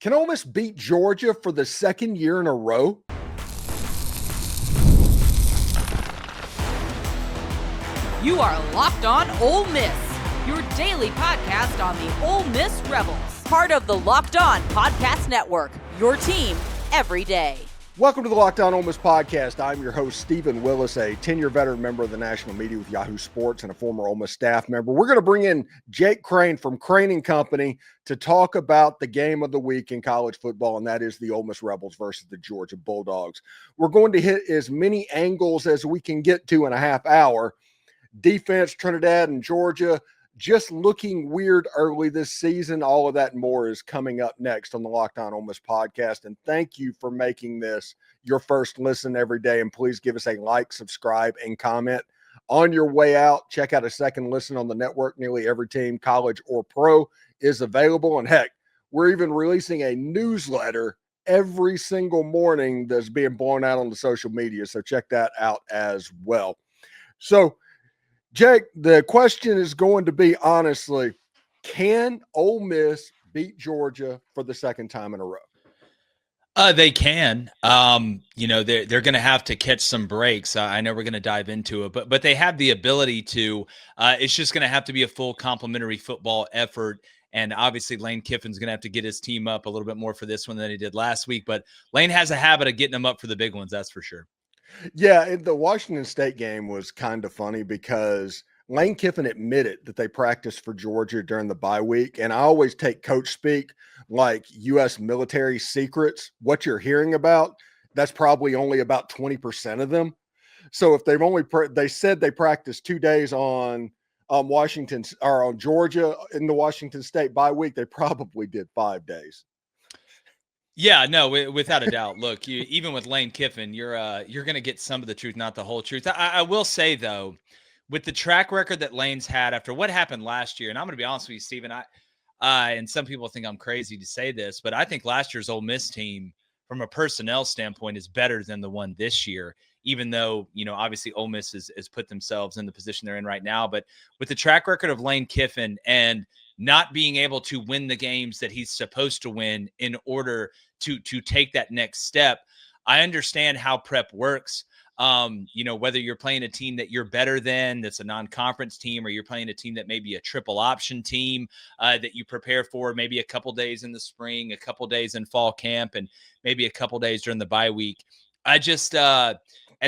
Can Ole Miss beat Georgia for the second year in a row? You are Locked On Ole Miss, your daily podcast on the Ole Miss Rebels. Part of the Locked On Podcast Network, your team every day. Welcome to the Locked On Ole Miss podcast. I'm your host, Steven Willis, a 10-year veteran member of the national media with Yahoo Sports and a former Ole Miss staff member. We're going to bring in Jake Crain from Crain and Company to talk about the game of the week in college football, and that is the Ole Miss Rebels versus the Georgia Bulldogs. We're going to hit as many angles as we can get to in a half hour. Defense, Trinidad and Georgia, just looking weird early this season. All of that and more is coming up next on the Locked On Ole Miss podcast. And thank you for making this your first listen every day. And please give us a like, subscribe, and comment. On your way out, check out a second listen on the network. Nearly every team, college or pro, is available. And heck, we're even releasing a newsletter every single morning that's being blown out on the social media. So check that out as well. So, Jake, the question is going to be, honestly, can Ole Miss beat Georgia for the second time in a row? They can. They're going to have to catch some breaks. I know we're going to dive into it, but they have the ability to. It's just going to have to be a full complementary football effort. And obviously, Lane Kiffin's going to have to get his team up a little bit more for this one than he did last week. But Lane has a habit of getting them up for the big ones, that's for sure. Yeah, the Washington State game was kind of funny because Lane Kiffin admitted that they practiced for Georgia during the bye week. And I always take coach speak like U.S. military secrets. What you're hearing about, that's probably only about 20% of them. So if they've only they said they practiced 2 days on Washington or on Georgia in the Washington State bye week, they probably did 5 days. Yeah, no, without a doubt. Look, even with Lane Kiffin, you're going to get some of the truth, not the whole truth. I will say, though, with the track record that Lane's had after what happened last year, and I'm going to be honest with you, Steven, and some people think I'm crazy to say this, but I think last year's Ole Miss team, from a personnel standpoint, is better than the one this year, even though, obviously Ole Miss has put themselves in the position they're in right now. But with the track record of Lane Kiffin and not being able to win the games that he's supposed to win in order to take that next step, I understand how prep works. Whether you're playing a team that you're better than, that's a non-conference team, or you're playing a team that may be a triple option team that you prepare for maybe a couple days in the spring, a couple days in fall camp, and maybe a couple days during the bye week. I just, at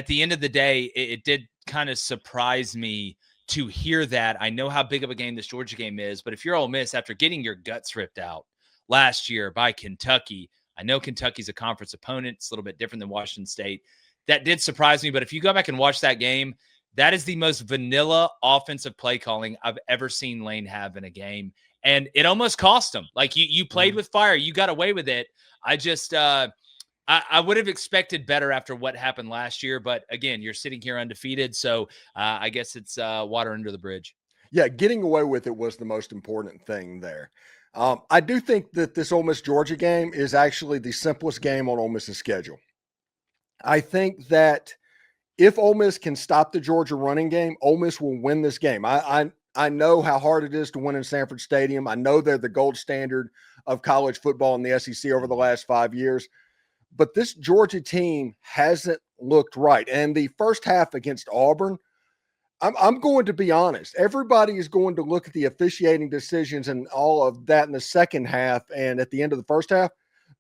the end of the day, it did kind of surprise me to hear that. I know how big of a game this Georgia game is, but if you're Ole Miss, after getting your guts ripped out last year by Kentucky, I know Kentucky's a conference opponent. It's a little bit different than Washington State. That did surprise me, but if you go back and watch that game, that is the most vanilla offensive play calling I've ever seen Lane have in a game, and it almost cost him. Like, you played with fire. You got away with it. I just I would have expected better after what happened last year, but again, you're sitting here undefeated, so I guess it's water under the bridge. Yeah, getting away with it was the most important thing there. I do think that this Ole Miss-Georgia game is actually the simplest game on Ole Miss's schedule. I think that if Ole Miss can stop the Georgia running game, Ole Miss will win this game. I know how hard it is to win in Sanford Stadium. I know they're the gold standard of college football in the SEC over the last 5 years. But this Georgia team hasn't looked right. And the first half against Auburn, I'm going to be honest. Everybody is going to look at the officiating decisions and all of that in the second half and at the end of the first half.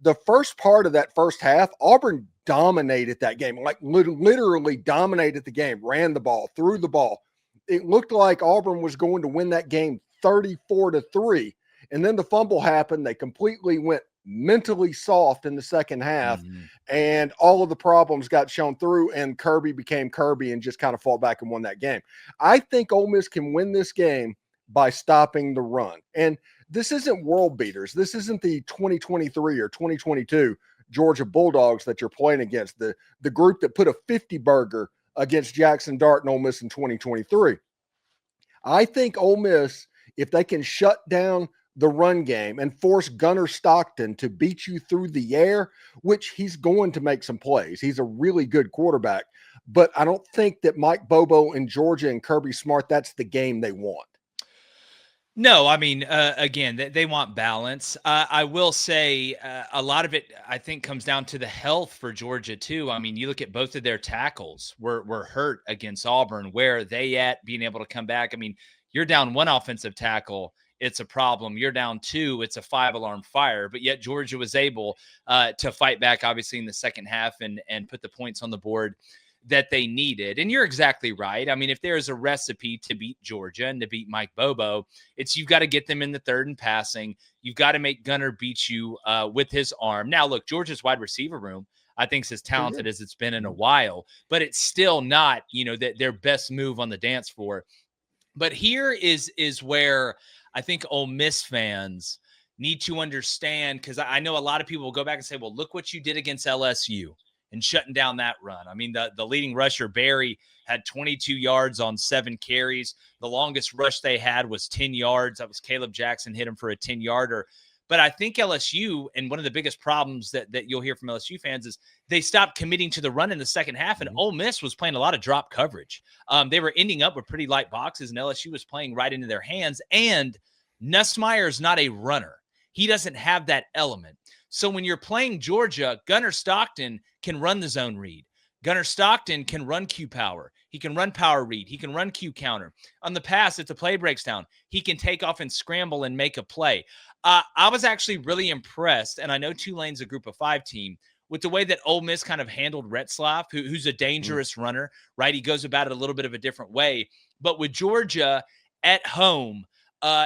The first part of that first half, Auburn dominated that game, like literally dominated the game, ran the ball, threw the ball. It looked like Auburn was going to win that game 34-3. And then the fumble happened. They completely went mentally soft in the second half, and all of the problems got shown through, and Kirby became Kirby and just kind of fought back and won that game. I think Ole Miss can win this game by stopping the run. And this isn't world beaters. This isn't the 2023 or 2022 Georgia Bulldogs that you're playing against, the group that put a 50 burger against Jackson Dart and Ole Miss in 2023. I think Ole Miss, if they can shut down the run game and force Gunnar Stockton to beat you through the air, which he's going to make some plays. He's a really good quarterback, but I don't think that Mike Bobo in Georgia and Kirby Smart, that's the game they want. No, I mean, again, they want balance. I will say a lot of it, I think, comes down to the health for Georgia too. I mean, you look at both of their tackles were hurt against Auburn. Where are they at being able to come back? I mean, you're down one offensive tackle, it's a problem. You're down two, it's a 5-alarm fire. But yet Georgia was able to fight back, obviously, in the second half and put the points on the board that they needed. And you're exactly right. I mean, if there's a recipe to beat Georgia and to beat Mike Bobo, it's you've got to get them in the third and passing. You've got to make Gunner beat you with his arm. Now, look, Georgia's wide receiver room, I think, is as talented as it's been in a while, but it's still not, their best move on the dance floor. But here is where I think Ole Miss fans need to understand, because I know a lot of people will go back and say, well, look what you did against LSU and shutting down that run. I mean, the leading rusher, Barry, had 22 yards on 7 carries. The longest rush they had was 10 yards. That was Caleb Jackson hit him for a 10-yarder. But I think LSU, and one of the biggest problems that you'll hear from LSU fans is they stopped committing to the run in the second half, and Ole Miss was playing a lot of drop coverage. They were ending up with pretty light boxes, and LSU was playing right into their hands. And Nussmeier is not a runner. He doesn't have that element. So when you're playing Georgia, Gunner Stockton can run the zone read. Gunner Stockton can run Q power. He can run power read. He can run Q counter. On the pass, if the play breaks down, he can take off and scramble and make a play. I was actually really impressed, and I know Tulane's a group of 5 team, with the way that Ole Miss kind of handled Retzlaff, who's a dangerous runner, right? He goes about it a little bit of a different way. But with Georgia at home,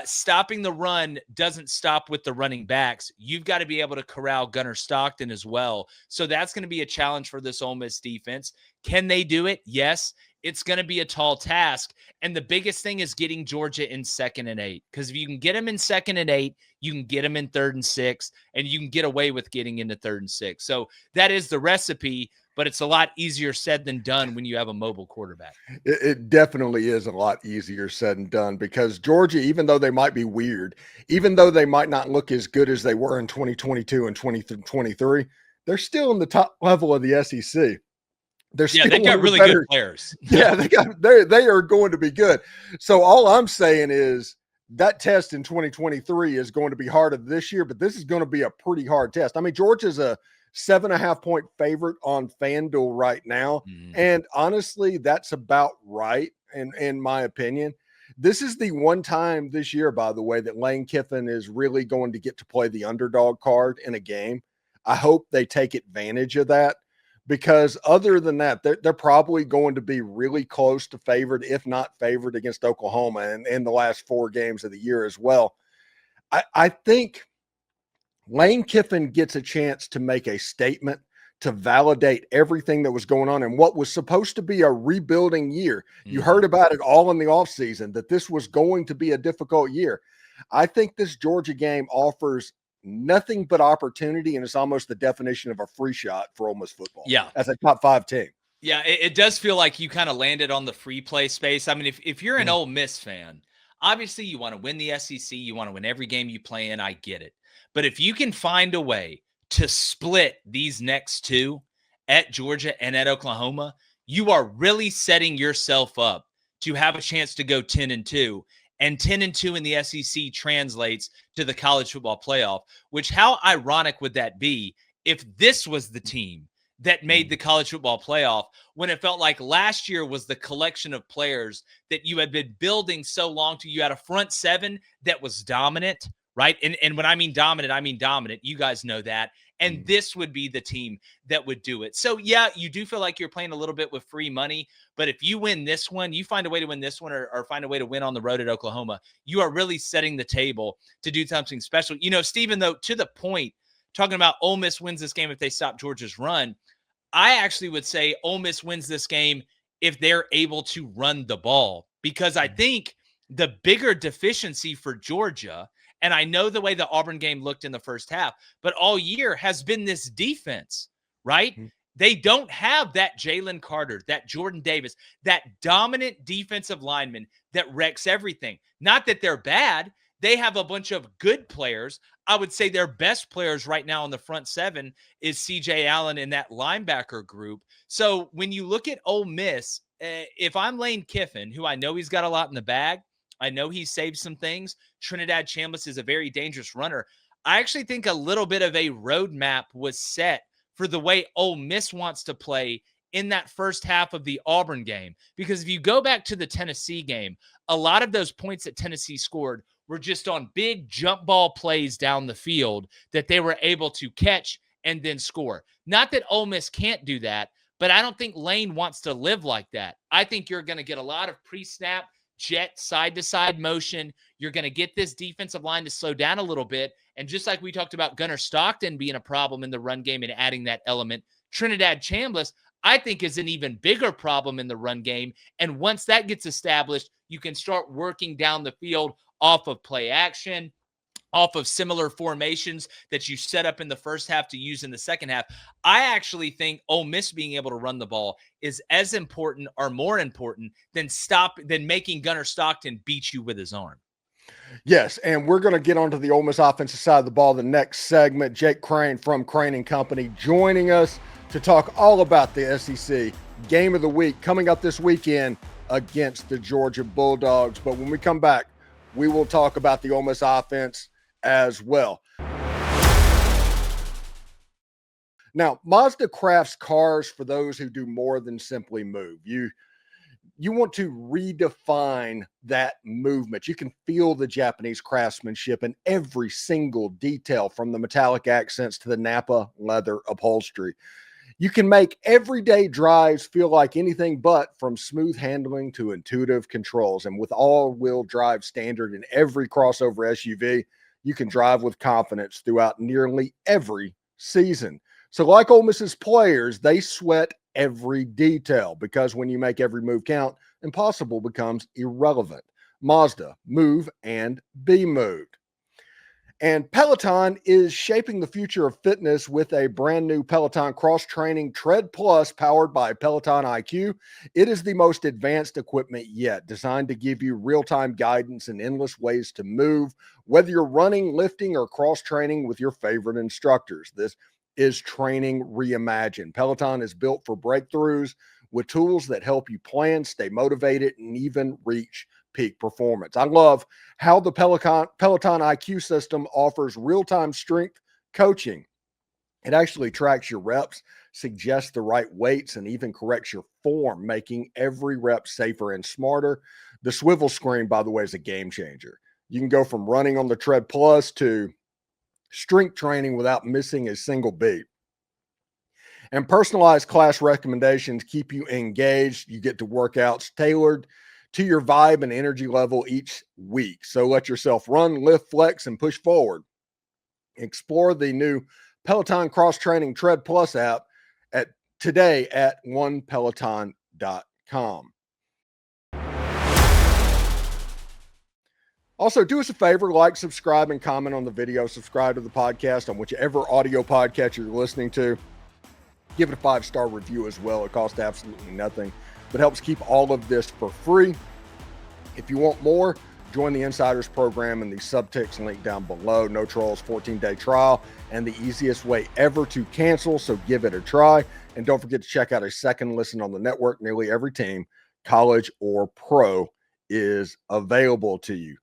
stopping the run doesn't stop with the running backs. You've got to be able to corral Gunner Stockton as well. So that's going to be a challenge for this Ole Miss defense. Can they do it? Yes. It's going to be a tall task. And the biggest thing is getting Georgia in 2nd and 8. Because if you can get them in 2nd and 8, you can get them in 3rd and 6, and you can get away with getting into 3rd and 6. So that is the recipe, but it's a lot easier said than done when you have a mobile quarterback. It definitely is a lot easier said and done, because Georgia, even though they might be weird, even though they might not look as good as they were in 2022 and 2023, they're still in the top level of the SEC. They got really good players. Yeah, they are going to be good. So all I'm saying is that test in 2023 is going to be harder this year, but this is going to be a pretty hard test. I mean, Georgia's a 7.5-point favorite on FanDuel right now. And honestly, that's about right. In my opinion, this is the one time this year, by the way, that Lane Kiffin is really going to get to play the underdog card in a game. I hope they take advantage of that, because other than that, they're probably going to be really close to favored, if not favored, against Oklahoma and in the last 4 games of the year as well. I think Lane Kiffin gets a chance to make a statement to validate everything that was going on in what was supposed to be a rebuilding year. You heard about it all in the offseason, that this was going to be a difficult year. I think this Georgia game offers nothing but opportunity, and it's almost the definition of a free shot for Ole Miss football. Yeah. As a top 5 team. Yeah, it does feel like you kind of landed on the free play space. I mean, if you're an Ole Miss fan, obviously you want to win the SEC. You want to win every game you play in. I get it. But if you can find a way to split these next 2 at Georgia and at Oklahoma, you are really setting yourself up to have a chance to go 10-2. And 10-2 in the SEC translates to the college football playoff, which how ironic would that be if this was the team that made the college football playoff, when it felt like last year was the collection of players that you had been building so long to. You had a front 7 that was dominant, right? And when I mean dominant. You guys know that. And this would be the team that would do it. So, yeah, you do feel like you're playing a little bit with free money. But if you win this one, you find a way to win this one or find a way to win on the road at Oklahoma, you are really setting the table to do something special. Steven, though, to the point, talking about Ole Miss wins this game if they stop Georgia's run, I actually would say Ole Miss wins this game if they're able to run the ball. Because I think the bigger deficiency for Georgia, and I know the way the Auburn game looked in the first half, but all year has been this defense, right? They don't have that Jalen Carter, that Jordan Davis, that dominant defensive lineman that wrecks everything. Not that they're bad. They have a bunch of good players. I would say their best players right now in the front 7 is CJ Allen in that linebacker group. So when you look at Ole Miss, if I'm Lane Kiffin, who I know he's got a lot in the bag, I know he saved some things. Trinidad Chambliss is a very dangerous runner. I actually think a little bit of a roadmap was set for the way Ole Miss wants to play in that first half of the Auburn game. Because if you go back to the Tennessee game, a lot of those points that Tennessee scored were just on big jump ball plays down the field that they were able to catch and then score. Not that Ole Miss can't do that, but I don't think Lane wants to live like that. I think you're going to get a lot of pre-snap, jet side-to-side motion. You're going to get this defensive line to slow down a little bit. And just like we talked about Gunnar Stockton being a problem in the run game and adding that element, Trinidad Chambliss, I think, is an even bigger problem in the run game. And once that gets established, you can start working down the field off of play action, off of similar formations that you set up in the first half to use in the second half. I actually think Ole Miss being able to run the ball is as important or more important than making Gunnar Stockton beat you with his arm. Yes, and we're going to get onto the Ole Miss offensive side of the ball the next segment. Jake Crain from Crain and Company joining us to talk all about the SEC game of the week coming up this weekend against the Georgia Bulldogs. But when we come back, we will talk about the Ole Miss offense as well. Now, Mazda crafts cars for those who do more than simply move. You want to redefine that movement. You can feel the Japanese craftsmanship in every single detail, from the metallic accents to the Napa leather upholstery. You can make everyday drives feel like anything but, from smooth handling to intuitive controls. And with all-wheel drive standard in every crossover SUV, you can drive with confidence throughout nearly every season. So like Ole Miss's players, they sweat every detail, because when you make every move count, impossible becomes irrelevant. Mazda, move and be moved. And Peloton is shaping the future of fitness with a brand new Peloton cross-training Tread Plus powered by Peloton IQ. It is the most advanced equipment yet, designed to give you real-time guidance and endless ways to move, whether you're running, lifting, or cross-training with your favorite instructors. This is training reimagined. Peloton is built for breakthroughs with tools that help you plan, stay motivated, and even reach peak performance. I love how the Peloton IQ system offers real-time strength coaching. It actually tracks your reps, suggests the right weights, and even corrects your form, making every rep safer and smarter. The swivel screen, by the way, is a game changer. You can go from running on the Tread Plus to strength training without missing a single beat. And personalized class recommendations keep you engaged. You get to workouts tailored to your vibe and energy level each week. So let yourself run, lift, flex, and push forward. Explore the new Peloton Cross-Training Tread Plus app today at onepeloton.com. Also, do us a favor, like, subscribe, and comment on the video. Subscribe to the podcast on whichever audio podcast you're listening to. Give it a 5-star review as well. It costs absolutely nothing, but helps keep all of this for free. If you want more, join the Insiders program in the subtext link down below. No trolls, 14-day trial, and the easiest way ever to cancel, so give it a try. And don't forget to check out a second listen on the network. Nearly every team, college or pro, is available to you.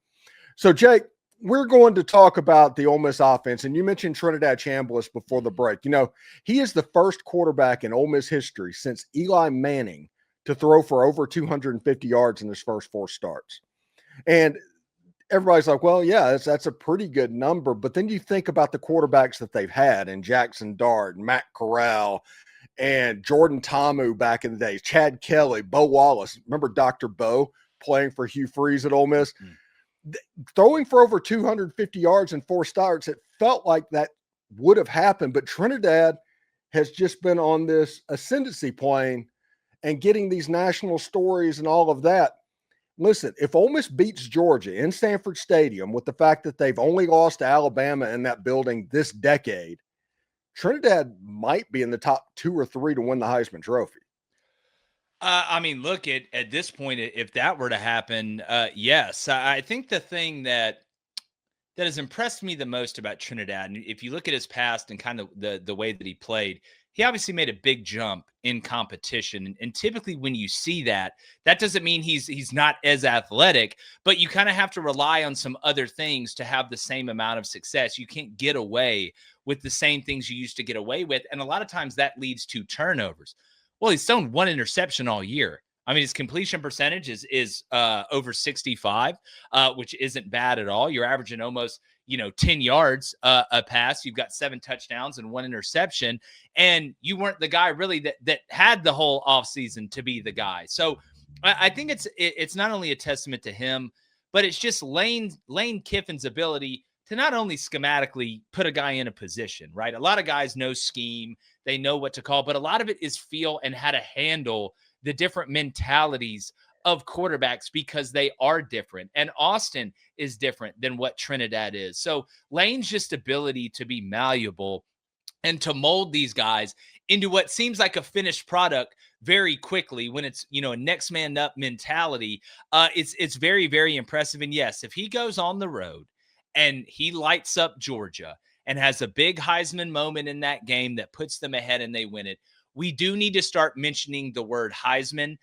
So, Jake, we're going to talk about the Ole Miss offense, and you mentioned Trinidad Chambliss before the break. You know, he is the first quarterback in Ole Miss history since Eli Manning to throw for over 250 yards in his first 4 starts. And everybody's like, well, yeah, that's a pretty good number. But then you think about the quarterbacks that they've had, and Jackson Dart, Matt Corral, and Jordan Ta'amu back in the days, Chad Kelly, Bo Wallace. Remember Dr. Bo playing for Hugh Freeze at Ole Miss? Throwing for over 250 yards in 4 starts, it felt like that would have happened. But Trinidad has just been on this ascendancy plane and getting these national stories and all of that. Listen, if Ole Miss beats Georgia in Sanford Stadium, with the fact that they've only lost to Alabama in that building this decade, Trinidad might be in the top 2 or 3 to win the Heisman Trophy. I mean, look, at this point, if that were to happen, yes. I think the thing that has impressed me the most about Trinidad, and if you look at his past and kind of the way that he played, he obviously made a big jump in competition. And typically when you see that, that doesn't mean he's not as athletic, but you kind of have to rely on some other things to have the same amount of success. You can't get away with the same things you used to get away with. And a lot of times that leads to turnovers. Well, he's thrown one interception all year. I mean, his completion percentage is over 65, which isn't bad at all. You're averaging almost, 10 yards a pass. You've got 7 touchdowns and 1 interception. And you weren't the guy really that had the whole offseason to be the guy. So I think it's not only a testament to him, but it's just Lane Kiffin's ability to not only schematically put a guy in a position, right? A lot of guys know scheme. They know what to call, but a lot of it is feel and how to handle the different mentalities of quarterbacks because they are different. And Austin is different than what Trinidad is. So Lane's just ability to be malleable and to mold these guys into what seems like a finished product very quickly when it's, a next man up mentality. It's very, very impressive. And yes, if he goes on the road and he lights up Georgia and has a big Heisman moment in that game that puts them ahead and they win it, we do need to start mentioning the word Heisman.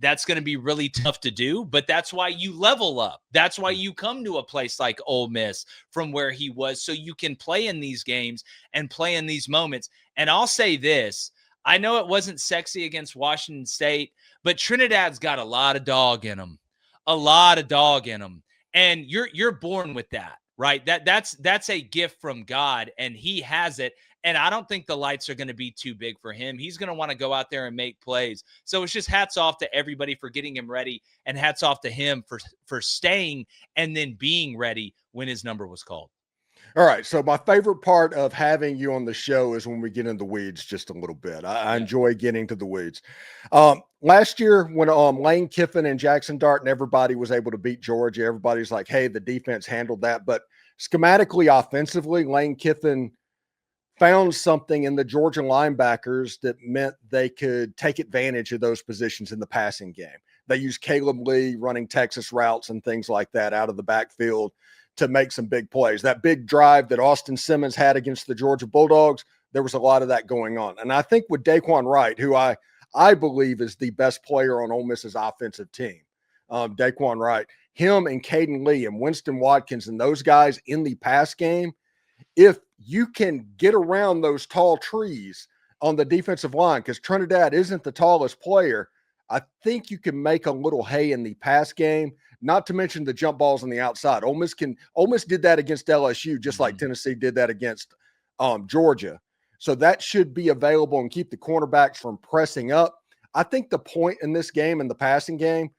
That's going to be really tough to do, but that's why you level up. That's why you come to a place like Ole Miss from where he was, so you can play in these games and play in these moments. And I'll say this, I know it wasn't sexy against Washington State, but Trinidad's got a lot of dog in them, And you're born with that, right? That's a gift from God, and he has it. And I don't think the lights are going to be too big for him. He's going to want to go out there and make plays. So it's just hats off to everybody for getting him ready, and hats off to him for staying and then being ready when his number was called. All right. So my favorite part of having you on the show is when we get in the weeds just a little bit. I enjoy getting to the weeds. Last year when Lane Kiffin and Jackson Dart and everybody was able to beat Georgia, everybody's like, hey, the defense handled that. But schematically, offensively, Lane Kiffin found something in the Georgia linebackers that meant they could take advantage of those positions in the passing game. They used Caleb Lee running Texas routes and things like that out of the backfield to make some big plays. That big drive that Austin Simmons had against the Georgia Bulldogs, there was a lot of that going on. And I think with Daquan Wright, who I believe is the best player on Ole Miss's offensive team, Daquan Wright, him and Caden Lee and Winston Watkins and those guys in the pass game, if you can get around those tall trees on the defensive line, because Trinidad isn't the tallest player, I think you can make a little hay in the pass game, not to mention the jump balls on the outside. Ole Miss did that against LSU, just like Tennessee did that against Georgia. So that should be available and keep the cornerbacks from pressing up. I think the point in this game, in the passing game,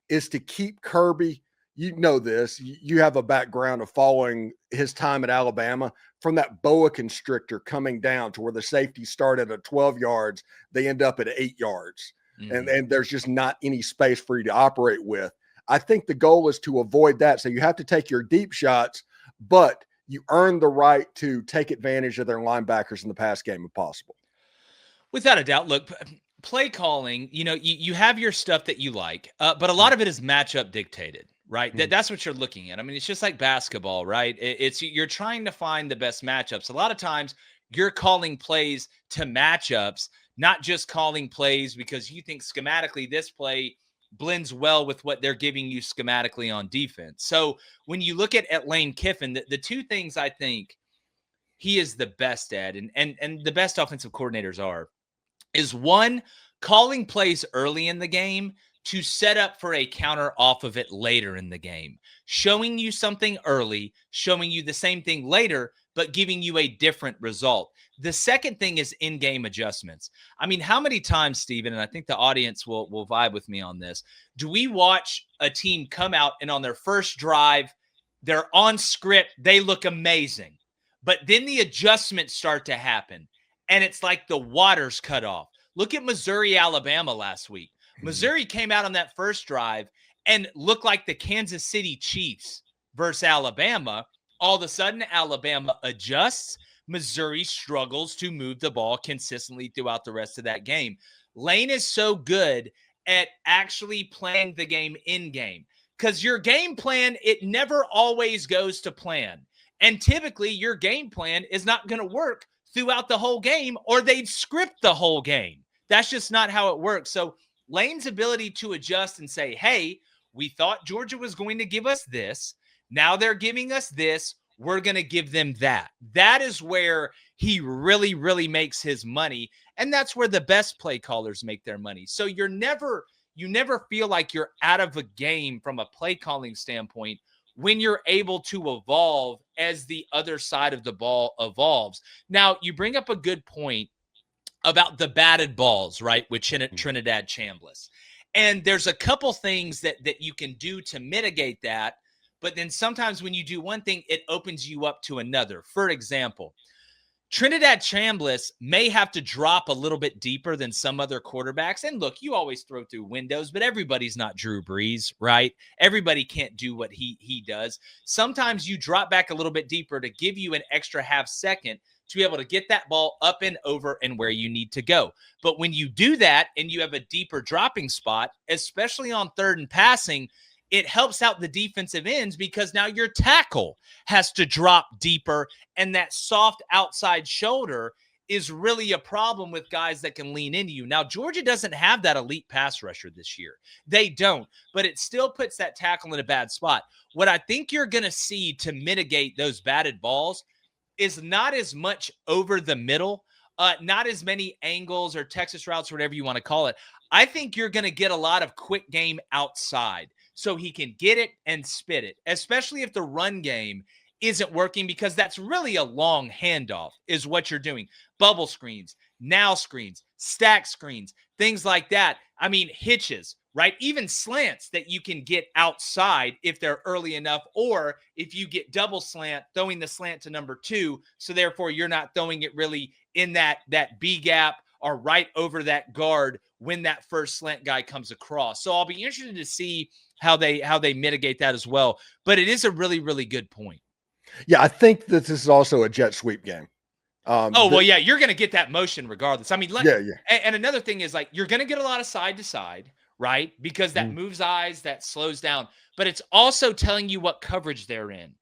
is to keep Kirby. You know this. You have a background of following his time at Alabama, from that boa constrictor coming down to where the safety started at 12 yards. They end up at 8 yards. And there's just not any space for you to operate with. I think the goal is to avoid that. So you have to take your deep shots, but you earn the right to take advantage of their linebackers in the pass game if possible. Without a doubt. Look, play calling, you have your stuff that you like, but a lot of it is matchup dictated. Right. That's what you're looking at. I mean, it's just like basketball, right? You're trying to find the best matchups. A lot of times you're calling plays to matchups, not just calling plays because you think schematically this play blends well with what they're giving you schematically on defense. So when you look at Lane Kiffin, the two things I think he is the best at, and the best offensive coordinators are, is one, calling plays early in the game to set up for a counter off of it later in the game, showing you something early, showing you the same thing later, but giving you a different result. The second thing is in-game adjustments. I mean, how many times, Steven, and I think the audience will vibe with me on this, do we watch a team come out and on their first drive, they're on script, they look amazing, but then the adjustments start to happen, and it's like the water's cut off. Look at Missouri, Alabama last week. Missouri came out on that first drive and looked like the Kansas City Chiefs versus Alabama. All of a sudden, Alabama adjusts. Missouri struggles to move the ball consistently throughout the rest of that game. Lane is so good at actually playing the game in game, because your game plan, it never always goes to plan. And typically your game plan is not going to work throughout the whole game, or they'd script the whole game. That's just not how it works. So Lane's ability to adjust and say, hey, we thought Georgia was going to give us this. Now they're giving us this. We're going to give them that. That is where he really, really makes his money. And that's where the best play callers make their money. So you never feel like you're out of a game from a play calling standpoint when you're able to evolve as the other side of the ball evolves. Now, you bring up a good point about the batted balls, right, with Trinidad Chambliss. And there's a couple things that you can do to mitigate that. But then sometimes when you do one thing, it opens you up to another. For example, Trinidad Chambliss may have to drop a little bit deeper than some other quarterbacks. And look, you always throw through windows, but everybody's not Drew Brees, right? Everybody can't do what he does. Sometimes you drop back a little bit deeper to give you an extra half second to be able to get that ball up and over and where you need to go. But when you do that and you have a deeper dropping spot, especially on third and passing, it helps out the defensive ends because now your tackle has to drop deeper, and that soft outside shoulder is really a problem with guys that can lean into you. Now, Georgia doesn't have that elite pass rusher this year. They don't, but it still puts that tackle in a bad spot. What I think you're going to see to mitigate those batted balls is not as much over the middle, not as many angles or Texas routes, or whatever you want to call it. I think you're going to get a lot of quick game outside, so he can get it and spit it, especially if the run game isn't working, because that's really a long handoff is what you're doing. Bubble screens, now screens, stack screens, things like that. I mean, hitches, right? Even slants that you can get outside if they're early enough, or if you get double slant, throwing the slant to number 2, so therefore you're not throwing it really in that B gap or right over that guard when that first slant guy comes across. So I'll be interested to see how they mitigate that as well. But it is a really, really good point. Yeah, I think that this is also a jet sweep game. Well, yeah, you're going to get that motion regardless. I mean, yeah. And another thing is, like, you're going to get a lot of side to side, right? Because that moves eyes, that slows down. But it's also telling you what coverage they're in.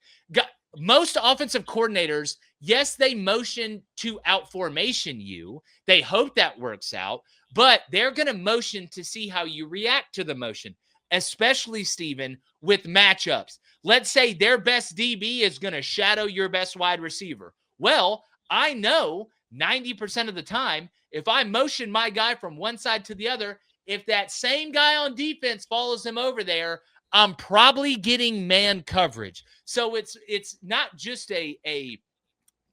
Most offensive coordinators, yes, they motion to out formation you. They hope that works out, but they're going to motion to see how you react to the motion, especially, Steven, with matchups. Let's say their best DB is going to shadow your best wide receiver. Well, I know 90% of the time, if I motion my guy from one side to the other, if that same guy on defense follows him over there, I'm probably getting man coverage. So it's not just a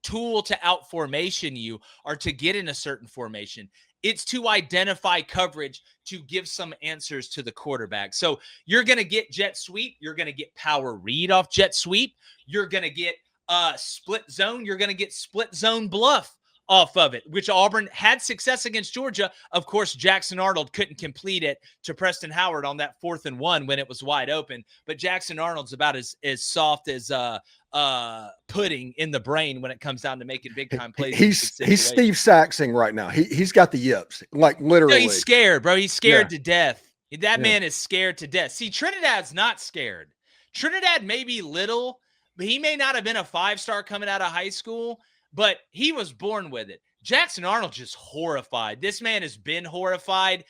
tool to out formation you or to get in a certain formation. It's to identify coverage to give some answers to the quarterback. So you're going to get jet sweep. You're going to get power read off jet sweep. You're going to get split zone. You're going to get split zone bluff off of it, which Auburn had success against Georgia. Of course, Jackson Arnold couldn't complete it to Preston Howard on that 4th and 1 when it was wide open. But Jackson Arnold's about as soft as pudding in the brain when it comes down to making big time plays. He's Steve Saxing right now. He's got the yips, like literally. No, he's scared, bro. He's scared to death. That man is scared to death. See, Trinidad's not scared. Trinidad may be little, but he may not have been a 5-star coming out of high school, but he was born with it. Jackson Arnold just horrified. This man has been horrified,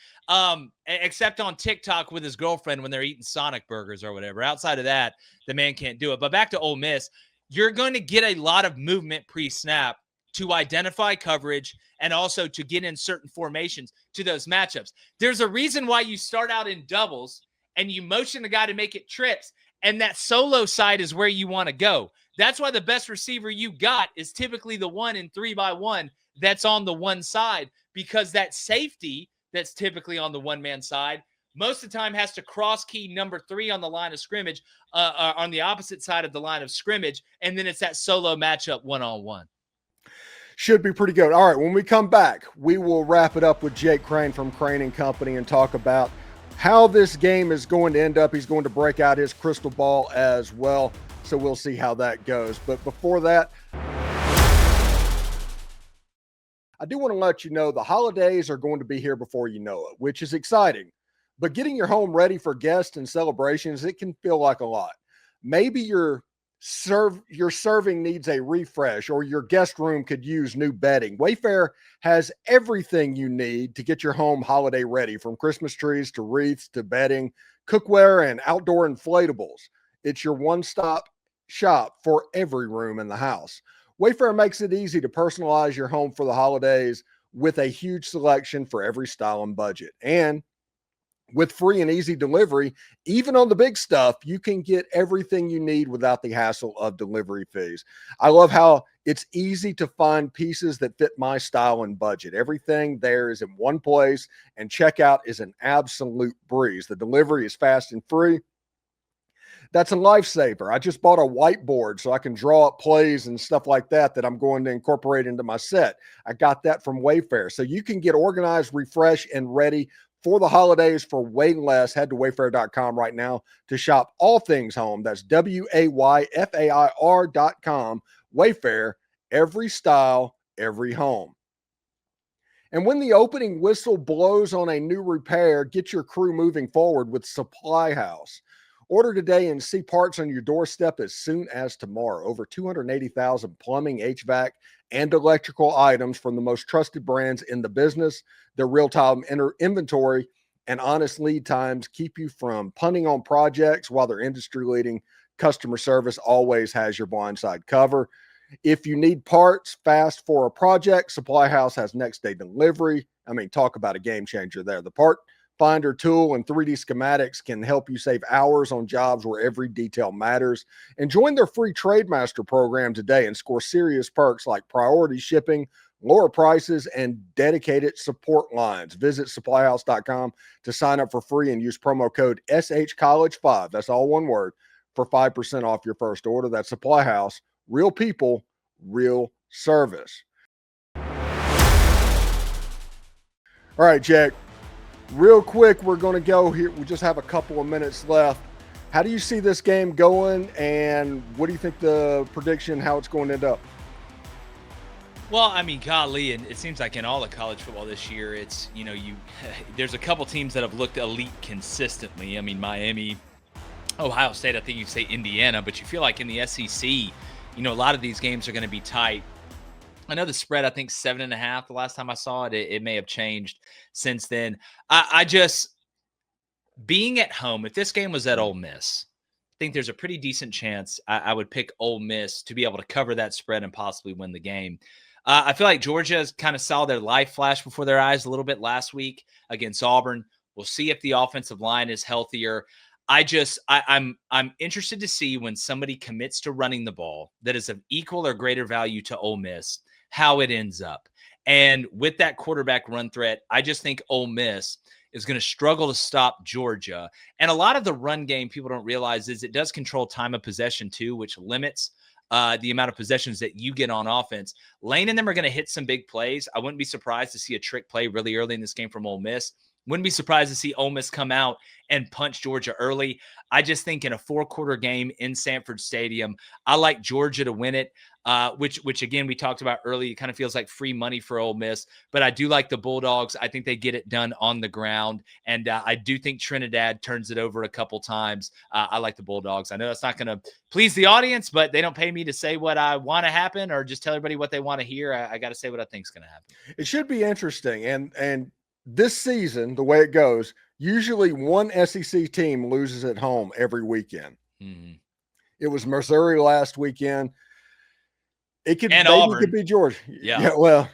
except on TikTok with his girlfriend when they're eating Sonic burgers or whatever. Outside of that, the man can't do it. But back to Ole Miss, you're going to get a lot of movement pre-snap to identify coverage and also to get in certain formations to those matchups. There's a reason why you start out in doubles and you motion the guy to make it trips, and that solo side is where you want to go. That's why the best receiver you got is typically the one in 3-by-1 that's on the one side, because that safety that's typically on the one-man side most of the time has to cross key number 3 on the line of scrimmage, on the opposite side of the line of scrimmage, and then it's that solo matchup one-on-one. Should be pretty good. All right, when we come back, we will wrap it up with Jake Crain from Crain and Company and talk about how this game is going to end up. He's going to break out his crystal ball as well, so we'll see how that goes. But before that, I do want to let you know the holidays are going to be here before you know it, which is exciting. But getting your home ready for guests and celebrations, it can feel like a lot. Maybe you're your serving needs a refresh, or your guest room could use new bedding, Wayfair has everything you need to get your home holiday ready, from Christmas trees to wreaths to bedding, cookware, and outdoor inflatables. It's your one-stop shop for every room in the house. Wayfair makes it easy to personalize your home for the holidays with a huge selection for every style and budget. And with free and easy delivery, even on the big stuff, you can get everything you need without the hassle of delivery fees. I love how it's easy to find pieces that fit my style and budget. Everything there is in one place, and checkout is an absolute breeze. The delivery is fast and free. That's a lifesaver. I just bought a whiteboard so I can draw up plays and stuff like that I'm going to incorporate into my set. I got that from Wayfair. So you can get organized, refreshed, and ready for the holidays for way less. Head to wayfair.com right now to shop all things home. That's WAYFAIR.com. Wayfair, every style, every home. And when the opening whistle blows on a new repair, get your crew moving forward with Supply House. Order today and see parts on your doorstep as soon as tomorrow. Over 280,000 plumbing, HVAC, and electrical items from the most trusted brands in the business. Their real-time inventory and honest lead times keep you from punting on projects, while their industry-leading customer service always has your blind side cover. If you need parts fast for a project, Supply House has next-day delivery. I mean, talk about a game changer there. The part finder tool and 3D schematics can help you save hours on jobs where every detail matters. And join their free Trademaster program today and score serious perks like priority shipping, lower prices, and dedicated support lines. Visit supplyhouse.com to sign up for free and use promo code SHCollege5. That's all one word, for 5% off your first order. That's Supply House. Real people, real service. All right, Jack. Real quick, we're going to go here. We just have a couple of minutes left. How do you see this game going, and what do you think the prediction, how it's going to end up? Well, I mean, golly, and it seems like in all of college football this year, it's, there's a couple teams that have looked elite consistently. I mean, Miami, Ohio State, I think you say Indiana, but you feel like in the SEC, a lot of these games are going to be tight. I know the spread, I think 7.5 the last time I saw it. It may have changed since then. I just, being at home, if this game was at Ole Miss, I think there's a pretty decent chance I would pick Ole Miss to be able to cover that spread and possibly win the game. I feel like Georgia's kind of saw their life flash before their eyes a little bit last week against Auburn. We'll see if the offensive line is healthier. I'm interested to see when somebody commits to running the ball that is of equal or greater value to Ole Miss, how it ends up. And with that quarterback run threat, I just think Ole Miss is going to struggle to stop Georgia. And a lot of the run game, people don't realize, is it does control time of possession too, which limits the amount of possessions that you get on offense. Lane and them are going to hit some big plays. I wouldn't be surprised to see a trick play really early in this game from Ole Miss. Wouldn't be surprised to see Ole Miss come out and punch Georgia early. I just think in a 4-quarter game in Sanford Stadium, I like Georgia to win it, which again, we talked about early. It kind of feels like free money for Ole Miss, but I do like the Bulldogs. I think they get it done on the ground, and I do think Trinidad turns it over a couple times. I like the Bulldogs. I know that's not going to please the audience, but they don't pay me to say what I want to happen or just tell everybody what they want to hear. I got to say what I think is going to happen. It should be interesting, and this season, the way it goes, usually one SEC team loses at home every weekend. Mm-hmm. It was Missouri last weekend. It could, and maybe Auburn. It could be Georgia. Yeah. The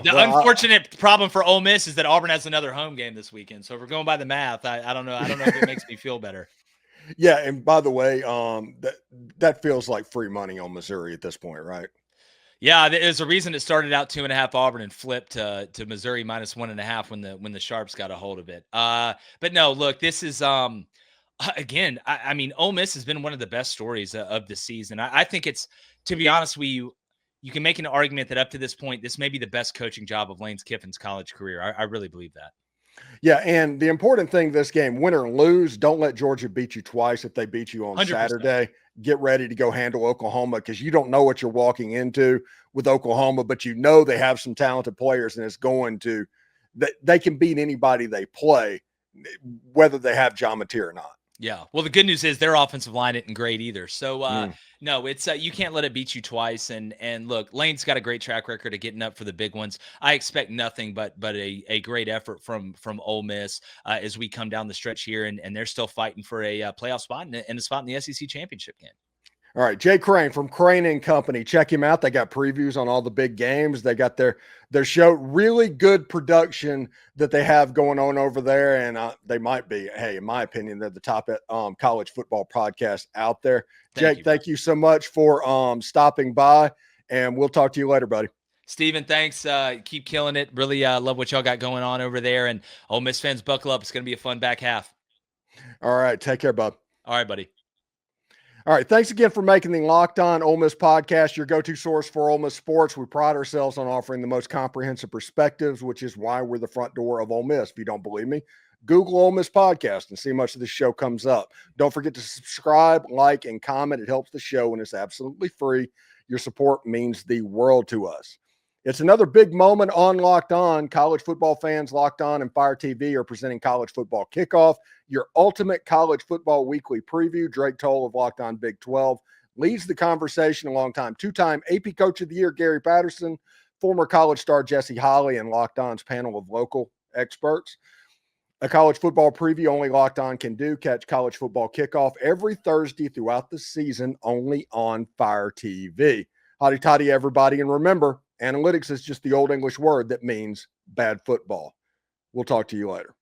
unfortunate problem for Ole Miss is that Auburn has another home game this weekend. So if we're going by the math, I don't know. I don't know if it makes me feel better. Yeah, and by the way, that feels like free money on Missouri at this point, right? Yeah, there's a reason it started out 2.5 Auburn and flipped to Missouri minus 1.5 when the Sharps got a hold of it. But no, look, this is again. I mean, Ole Miss has been one of the best stories of the season. I think it's, to be honest with you, you can make an argument that up to this point, this may be the best coaching job of Lane Kiffin's college career. I really believe that. Yeah, and the important thing this game, win or lose, don't let Georgia beat you twice. If they beat you on 100%. Saturday, get ready to go handle Oklahoma, because you don't know what you're walking into with Oklahoma, but you know they have some talented players, and it's going to – they can beat anybody they play, whether they have John Mateer or not. Yeah. Well, the good news is their offensive line isn't great either. So no, it's you can't let it beat you twice. And look, Lane's got a great track record of getting up for the big ones. I expect nothing but a great effort from Ole Miss as we come down the stretch here, and they're still fighting for a playoff spot and a spot in the SEC championship game. All right, Jay Crain from Crain and Company. Check him out. They got previews on all the big games. They got their show. Really good production that they have going on over there, and they might be. Hey, in my opinion, they're the top college football podcast out there. Jake, thank you so much for stopping by, and we'll talk to you later, buddy. Steven, thanks. Keep killing it. Really love what y'all got going on over there. And Ole Miss fans, buckle up. It's going to be a fun back half. All right, take care, bud. All right, buddy. All right, thanks again for making the Locked On Ole Miss podcast your go-to source for Ole Miss sports. We pride ourselves on offering the most comprehensive perspectives, which is why we're the front door of Ole Miss. If you don't believe me, Google Ole Miss podcast and see how much of the show comes up. Don't forget to subscribe, like, and comment. It helps the show, and it's absolutely free. Your support means the world to us. It's another big moment on Locked On. College football fans, Locked On and Fire TV are presenting College Football Kickoff, your ultimate college football weekly preview. Drake Toll of Locked On Big 12 leads the conversation alongside two-time AP Coach of the Year Gary Patterson, former college star Jesse Holley, and Locked On's panel of local experts. A college football preview only Locked On can do. Catch College Football Kickoff every Thursday throughout the season only on Fire TV. Hotty toddy, everybody, and remember, analytics is just the old English word that means bad football. We'll talk to you later.